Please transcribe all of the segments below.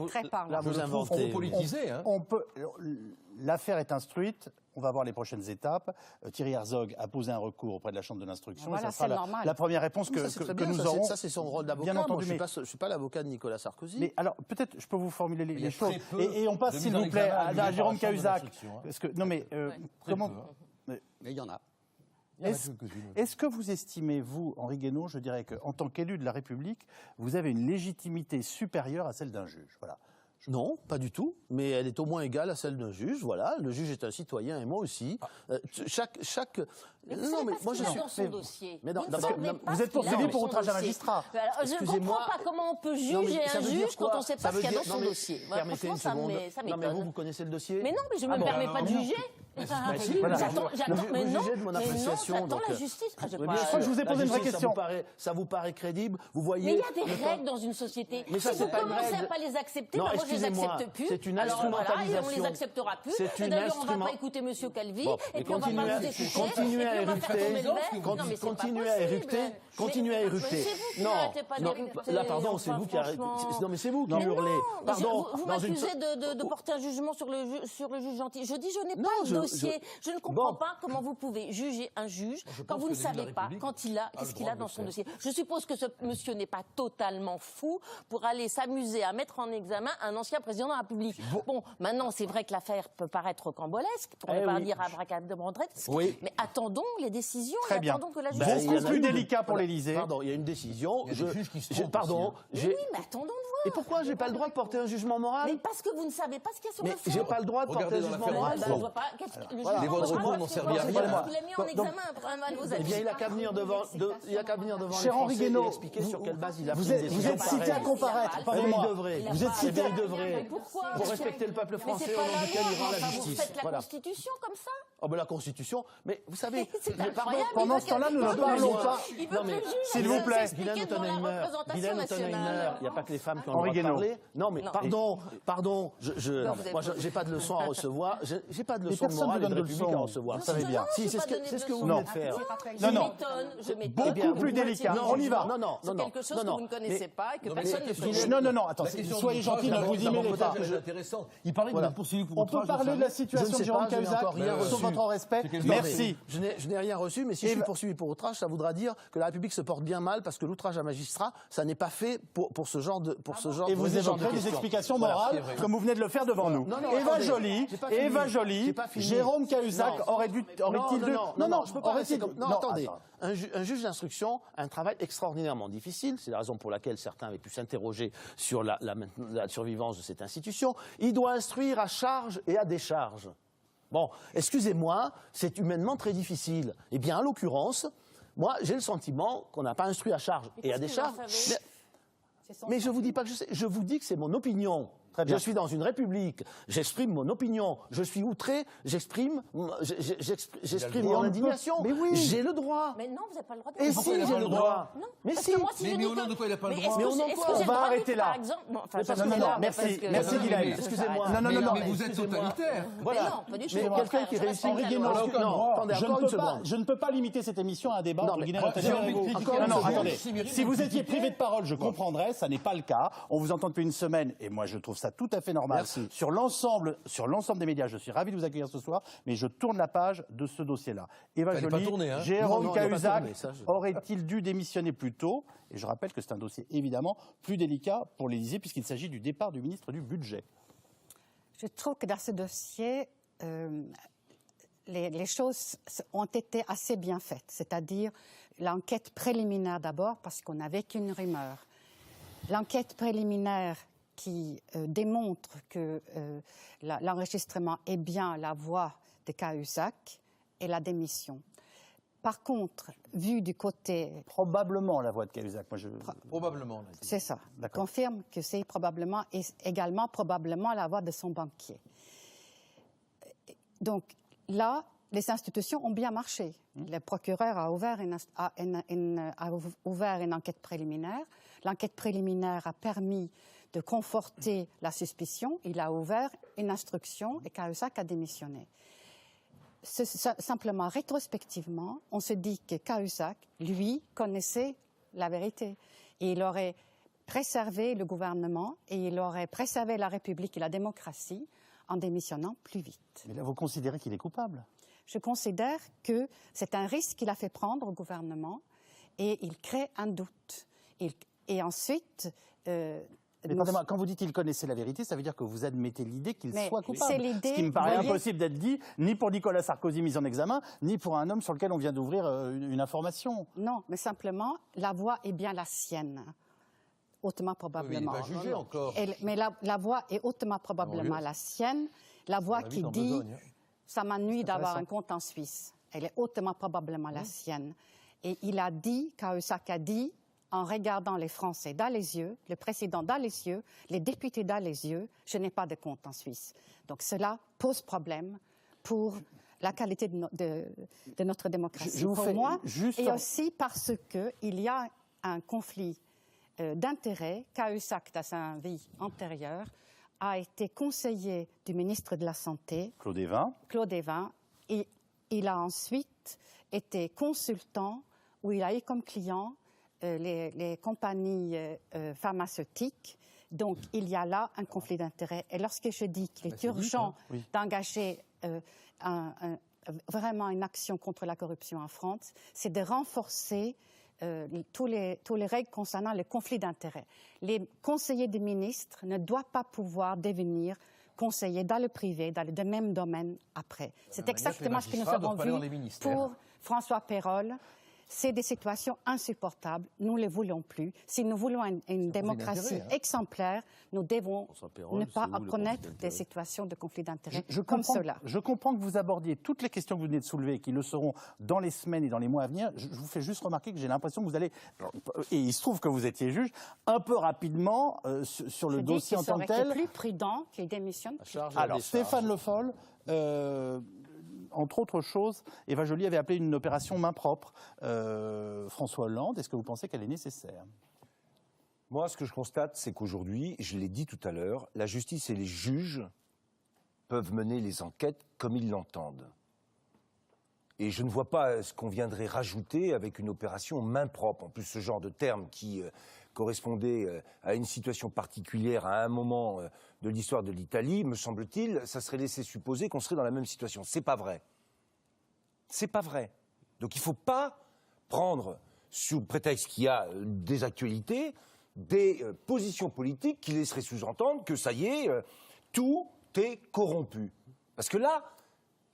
très parlant. Là, vous inventez. Politisé, hein. L'affaire est instruite. On va voir les prochaines étapes. Thierry Herzog a posé un recours auprès de la Chambre de l'instruction. Voilà, ça sera la première réponse que nous aurons. Ça, c'est son rôle d'avocat. Bien entendu, Moi, je ne suis pas l'avocat de Nicolas Sarkozy. Mais alors, peut-être, je peux vous formuler les choses. Et on passe, s'il vous plaît, à Jérôme Cahuzac. Parce que, non, mais comment... Mais il y en a. Est-ce que vous estimez, vous, Henri Guénaud, je dirais qu'en tant qu'élu de la République, vous avez une légitimité supérieure à celle d'un juge? Voilà. Non, pas du tout, mais elle est au moins égale à celle d'un juge. Voilà, le juge est un citoyen et moi aussi. Chaque. Mais non, mais moi je suis dans son dossier. Mais non, vous êtes poursuivi pour outrage à magistrat. Je ne comprends pas comment on peut juger un juge quand on ne sait pas ce qu'il y a dans son dossier. Permettez une seconde. Non, mais vous connaissez le dossier? Mais non, mais je ne me permets pas de juger. Mais non, jugez de mon appréciation. J'attends la justice. Je crois que je vous ai posé une vraie question. Ça vous paraît crédible? Vous voyez? Mais il y a des règles dans une société. Si vous commencez à ne pas les accepter, moi je les accepte plus. C'est une instrumentalisation. Alors voilà, on les acceptera plus. Et d'ailleurs, on ne va pas écouter M. Calvi. Et puis on va pas vous écouter. Continuez à érupter. Continuez à érupter. Non, là, pardon, c'est vous qui arrêtez. Non, mais c'est vous qui hurlez. Pardon. Vous m'accusez de porter un jugement sur le juge gentil. Je dis, je n'ai pas le dossier. Je ne comprends pas comment vous pouvez juger un juge quand vous ne savez pas qu'est-ce qu'il a dans son dossier. Je suppose que ce monsieur n'est pas totalement fou pour aller s'amuser à mettre en examen un ancien président de la République. Bon, maintenant, c'est vrai que l'affaire peut paraître rocambolesque, pour ne pas dire abracadabrantrette, mais attendons les décisions et attendons que la justice... Beaucoup plus délicat pour l'Élysée. Pardon, il y a une décision. Pardon. Oui, mais attendons de voir. Et pourquoi j'ai pas le droit de porter un jugement moral? Mais parce que vous ne savez pas ce qu'il y a sur le fond. Mais j'ai pas le droit de porter un jugement moral. Les votes de recours n'ont servi à rien. Vous l'avez mis en examen pour un de vos amis. Eh bien, il a qu'à venir devant Cher Henri Guénaud, expliquer sur quelle base il a vous êtes cité à comparaître. Vous êtes cité à devrait. Pour respecter le peuple français au nom duquel il rend la justice. Vous faites la Constitution comme ça? Oh ben la Constitution, mais vous savez, pendant ce temps-là, nous ne parlons pas. S'il vous plaît. Guylaine Ottenheimer, il n'y a pas que les femmes qui ont le droit de parler. Non, mais pardon, moi j'ai pas de leçon à recevoir, j'ai pas de leçon de morale et de République à recevoir. Vous savez bien. Si, c'est ce que vous venez de faire. Non, beaucoup plus délicat. On y va. Non. C'est quelque chose que vous ne connaissez pas et que personne ne connaît. Non, attendez, soyez gentils, ne vous y mêlez pas. Il parlait de poursuivi pour On peut parler de la situation de Jérôme Cahuzac, sur votre respect. Merci. Je n'ai rien reçu, mais si je suis poursuivi pour outrage, ça voudra dire que la République se porte bien mal parce que l'outrage à magistrat, ça n'est pas fait pour ce genre de Et vous évoquerez des explications morales, comme vous venez de le faire devant nous. Eva Joly, Jérôme Cahuzac aurait-il dû... Non, je peux pas rester comme... Non, attendez. Un juge d'instruction a un travail extraordinairement difficile. C'est la raison pour laquelle certains avaient pu s'interroger sur la survivance de cette institution. Il doit instruire à charge et à décharge. Bon, excusez-moi, c'est humainement très difficile. Eh bien, en l'occurrence, moi, j'ai le sentiment qu'on n'a pas instruit à charge et à décharge. Mais je vous dis pas que je sais, je vous dis que c'est mon opinion. Je suis dans une république, j'exprime mon opinion, je suis outré, j'exprime mon indignation. Mais oui. J'ai le droit. Mais non, vous n'avez pas le droit de... Et si j'ai le droit? Non. Mais Parce si. que moi, si je Mais au nom de quoi il n'a pas le droit? On va arrêter là. Merci Guylaine. Excusez-moi. Non. Mais vous êtes totalitaire. Voilà. Mais quelqu'un qui réussit. Henri Guénaud, Attendez, encore une seconde. je ne peux pas limiter cette émission à un débat entre Guylaine Ottenheimer et vous. Non, attendez. Si vous étiez privé de parole, je comprendrais, ça n'est pas le cas. On vous entend depuis une semaine et moi je trouve ça tout à fait normal. Merci. Sur l'ensemble des médias, je suis ravi de vous accueillir ce soir, mais je tourne la page de ce dossier-là. Eva Joly, Jérôme Cahuzac, aurait-il dû démissionner plus tôt? Et je rappelle que c'est un dossier évidemment plus délicat pour l'Élysée puisqu'il s'agit du départ du ministre du Budget. Je trouve que dans ce dossier, les choses ont été assez bien faites. C'est-à-dire l'enquête préliminaire d'abord, parce qu'on n'avait qu'une rumeur. L'enquête préliminaire qui démontre que l'enregistrement est bien la voix de Cahuzac et la démission. Par contre, vu du côté... Probablement la voix de Cahuzac. Probablement. C'est ça. Confirme que c'est probablement, et également probablement la voix de son banquier. Donc là, les institutions ont bien marché. Le procureur a ouvert une enquête préliminaire. L'enquête préliminaire a permis de conforter la suspicion. Il a ouvert une instruction et Cahuzac a démissionné. Simplement, rétrospectivement, on se dit que Cahuzac, lui, connaissait la vérité. Et il aurait préservé le gouvernement et il aurait préservé la République et la démocratie en démissionnant plus vite. Mais là, vous considérez qu'il est coupable? Je considère que c'est un risque qu'il a fait prendre au gouvernement et il crée un doute. Et ensuite... Mais quand vous dites qu'il connaissait la vérité, ça veut dire que vous admettez l'idée qu'il soit coupable. C'est l'idée, ce qui me paraît impossible d'être dit, ni pour Nicolas Sarkozy mis en examen, ni pour un homme sur lequel on vient d'ouvrir une information. Non, mais simplement, la voix est bien la sienne. Hautement probablement. Oui, mais il n'est pas jugé encore. Mais la voix est hautement probablement la sienne. La voix qui dit « ça m'ennuie d'avoir un compte en Suisse », elle est hautement probablement la sienne. Et il a dit, Cahuzac a dit, en regardant les Français dans les yeux, le président dans les yeux, les députés dans les yeux, je n'ai pas de compte en Suisse. Donc cela pose problème pour la qualité de notre démocratie. Pour moi, et aussi parce qu'il y a un conflit d'intérêts. Cahuzac, dans sa vie antérieure, a été conseiller du ministre de la Santé, Claude Évin, et il a ensuite été consultant, où il a eu comme client les compagnies pharmaceutiques. Donc, il y a là un conflit d'intérêts. Et lorsque je dis qu'il est urgent d'engager vraiment une action contre la corruption en France, c'est de renforcer tous les règles concernant le conflit d'intérêts. Les conseillers des ministres ne doivent pas pouvoir devenir conseillers dans le privé, dans le même domaine après. C'est exactement ce que nous avons vu pour François Peyrolle. C'est des situations insupportables. Nous ne les voulons plus. Si nous voulons une démocratie exemplaire, nous devons ne pas connaître des situations de conflit d'intérêts comme cela. Je comprends que vous abordiez toutes les questions que vous venez de soulever et qui le seront dans les semaines et dans les mois à venir. Je vous fais juste remarquer que j'ai l'impression que vous allez, et il se trouve que vous étiez juge, un peu rapidement sur le dossier en tant que tel. Je dis qu'il plus prudent qu'il démissionne. Alors, Stéphane Le Foll... entre autres choses, Eva Joly avait appelé une opération main propre. François Hollande, est-ce que vous pensez qu'elle est nécessaire? Moi, ce que je constate, c'est qu'aujourd'hui, je l'ai dit tout à l'heure, la justice et les juges peuvent mener les enquêtes comme ils l'entendent. Et je ne vois pas ce qu'on viendrait rajouter avec une opération main propre. En plus, ce genre de terme qui correspondait à une situation particulière à un moment de l'histoire de l'Italie, me semble-t-il, ça serait laissé supposer qu'on serait dans la même situation. C'est pas vrai. C'est pas vrai. Donc il ne faut pas prendre, sous prétexte qu'il y a des actualités, des positions politiques qui laisseraient sous-entendre que ça y est, tout est corrompu. Parce que là,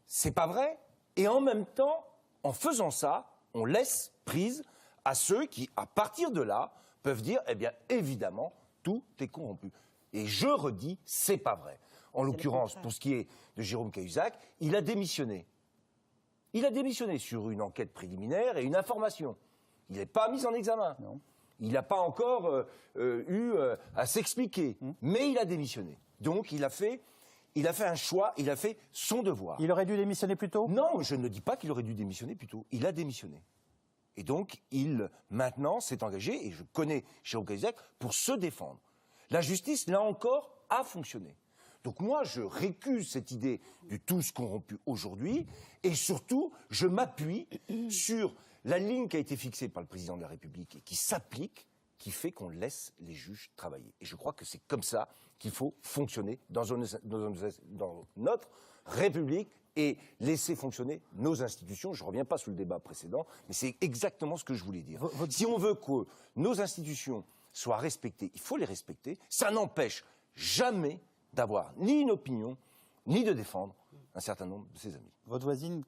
c'est pas vrai. Et en même temps, en faisant ça, on laisse prise à ceux qui, à partir de là, peuvent dire, eh bien, évidemment, tout est corrompu. Et je redis, c'est pas vrai. En l'occurrence, pour ce qui est de Jérôme Cahuzac, il a démissionné. Il a démissionné sur une enquête préliminaire et une information. Il n'est pas mis en examen. Non. Il n'a pas encore eu à s'expliquer. Mais il a démissionné. Donc, il a fait un choix, il a fait son devoir. Il aurait dû démissionner plus tôt? Non, je ne dis pas qu'il aurait dû démissionner plus tôt. Il a démissionné. Et donc, il, maintenant, s'est engagé, et je connais Jérôme Cahuzac, pour se défendre. La justice, là encore, a fonctionné. Donc moi, je récuse cette idée du tous corrompu aujourd'hui, et surtout, je m'appuie sur la ligne qui a été fixée par le président de la République et qui s'applique, qui fait qu'on laisse les juges travailler. Et je crois que c'est comme ça qu'il faut fonctionner dans notre République et laisser fonctionner nos institutions. Je ne reviens pas sur le débat précédent, mais c'est exactement ce que je voulais dire. Si on veut que nos institutions soient respectées, il faut les respecter. Ça n'empêche jamais d'avoir ni une opinion, ni de défendre un certain nombre de ses amis. Votre voisine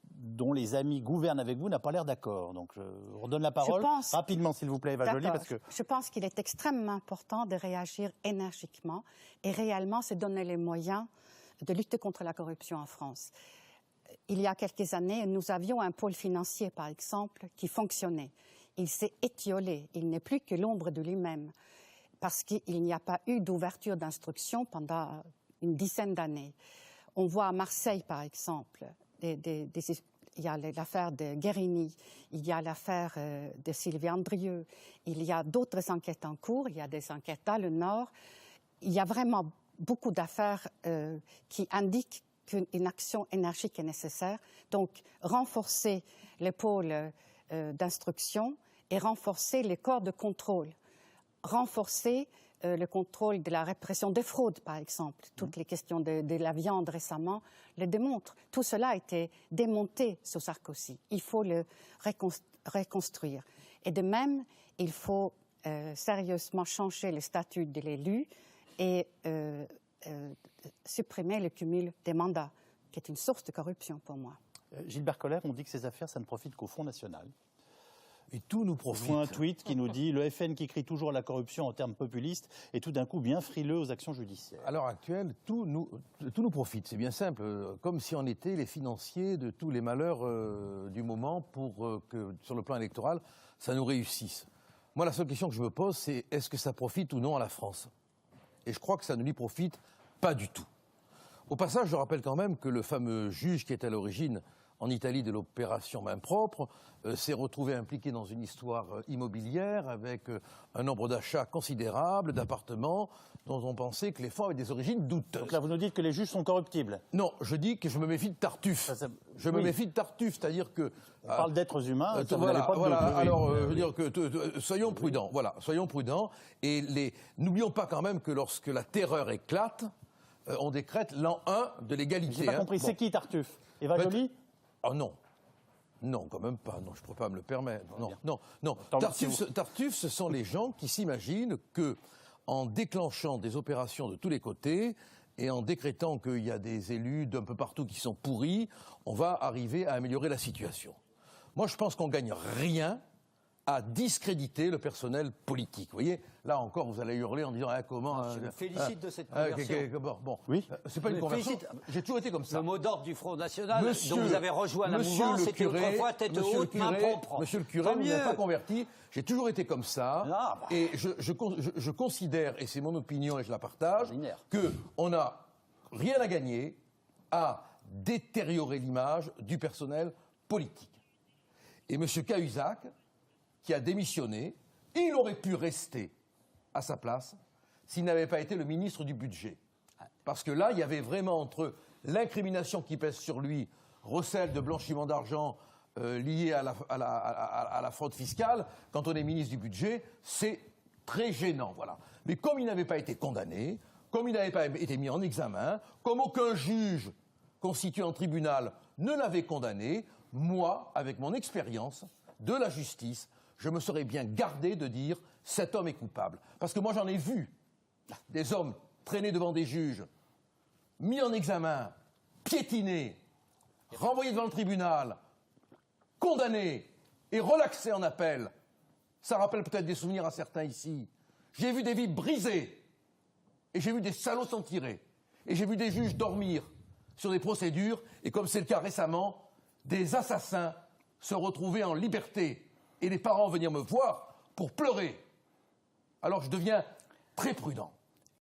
dont les amis gouvernent avec vous n'a pas l'air d'accord. Donc je redonne la parole rapidement, s'il vous plaît, Eva Joly. Parce que... Je pense qu'il est extrêmement important de réagir énergiquement et réellement se donner les moyens de lutter contre la corruption en France. Il y a quelques années, nous avions un pôle financier, par exemple, qui fonctionnait. Il s'est étiolé. Il n'est plus que l'ombre de lui-même parce qu'il n'y a pas eu d'ouverture d'instruction pendant une dizaine d'années. On voit à Marseille, par exemple, il y a l'affaire de Guérini, il y a l'affaire de Sylvie Andrieux, il y a d'autres enquêtes en cours, il y a des enquêtes dans le Nord. Il y a vraiment beaucoup d'affaires qui indiquent qu'une action énergique est nécessaire. Donc, renforcer les pôles d'instruction et renforcer les corps de contrôle. renforcer le contrôle de la répression des fraudes, par exemple. Toutes les questions de la viande récemment le démontrent. Tout cela a été démonté sous Sarkozy. Il faut le reconstruire. Et de même, il faut sérieusement changer le statut de l'élu et supprimer le cumul des mandats, qui est une source de corruption pour moi. Gilbert Colère, on dit que ces affaires, ça ne profite qu'au Front National. Et tout nous profite. Je vois un tweet qui nous dit « Le FN qui crie toujours la corruption en termes populistes est tout d'un coup bien frileux aux actions judiciaires. » À l'heure actuelle, tout nous profite. C'est bien simple. Comme si on était les financiers de tous les malheurs du moment pour que, sur le plan électoral, ça nous réussisse. Moi, la seule question que je me pose, c'est est-ce que ça profite ou non à la France? Et je crois que ça ne lui profite pas du tout. Au passage, je rappelle quand même que le fameux juge qui est à l'origine en Italie de l'opération main propre, s'est retrouvé impliqué dans une histoire immobilière avec un nombre d'achats considérables d'appartements dont on pensait que les fonds avaient des origines douteuses. Donc là, vous nous dites que les juges sont corruptibles? Non, je dis que je me méfie de Tartuffe. Me méfie de Tartuffe, c'est-à-dire que... On parle d'êtres humains, ça voilà, pas de voilà. doute, oui. Alors, je veux dire que soyons prudents, voilà, soyons prudents. Et n'oublions pas quand même que lorsque la terreur éclate, on décrète l'an 1 de l'égalité. J'ai pas compris, c'est qui Tartuffe? Eva Joly? Oh non. Non, quand même pas. Non, je ne pourrais pas me le permettre. Non. Tartuffe, ce sont les gens qui s'imaginent que, en déclenchant des opérations de tous les côtés et en décrétant qu'il y a des élus d'un peu partout qui sont pourris, on va arriver à améliorer la situation. Moi, je pense qu'on ne gagne rien à discréditer le personnel politique. Vous voyez, là encore, vous allez hurler en disant comment... Je me félicite de cette conversion. Bon, oui. C'est pas une conversion. J'ai toujours été comme ça. Le mot d'ordre du Front National, dont vous avez rejoint la mouvance, c'était autrefois tête haute, main propre. Monsieur le curé, vous n'êtes pas converti. J'ai toujours été comme ça. Et je considère, et c'est mon opinion et je la partage, qu'on n'a rien à gagner à détériorer l'image du personnel politique. Et monsieur Cahuzac, qui a démissionné, il aurait pu rester à sa place s'il n'avait pas été le ministre du Budget. Parce que là, il y avait vraiment entre l'incrimination qui pèse sur lui, recel de blanchiment d'argent lié à la fraude fiscale, quand on est ministre du Budget, c'est très gênant. Voilà. Mais comme il n'avait pas été condamné, comme il n'avait pas été mis en examen, comme aucun juge constitué en tribunal ne l'avait condamné, moi, avec mon expérience de la justice, je me serais bien gardé de dire « cet homme est coupable ». Parce que moi, j'en ai vu des hommes traînés devant des juges, mis en examen, piétinés, renvoyés devant le tribunal, condamnés et relaxés en appel. Ça rappelle peut-être des souvenirs à certains ici. J'ai vu des vies brisées et j'ai vu des salauds s'en tirer. Et j'ai vu des juges dormir sur des procédures et, comme c'est le cas récemment, des assassins se retrouver en liberté et les parents venir me voir pour pleurer. Alors je deviens très prudent.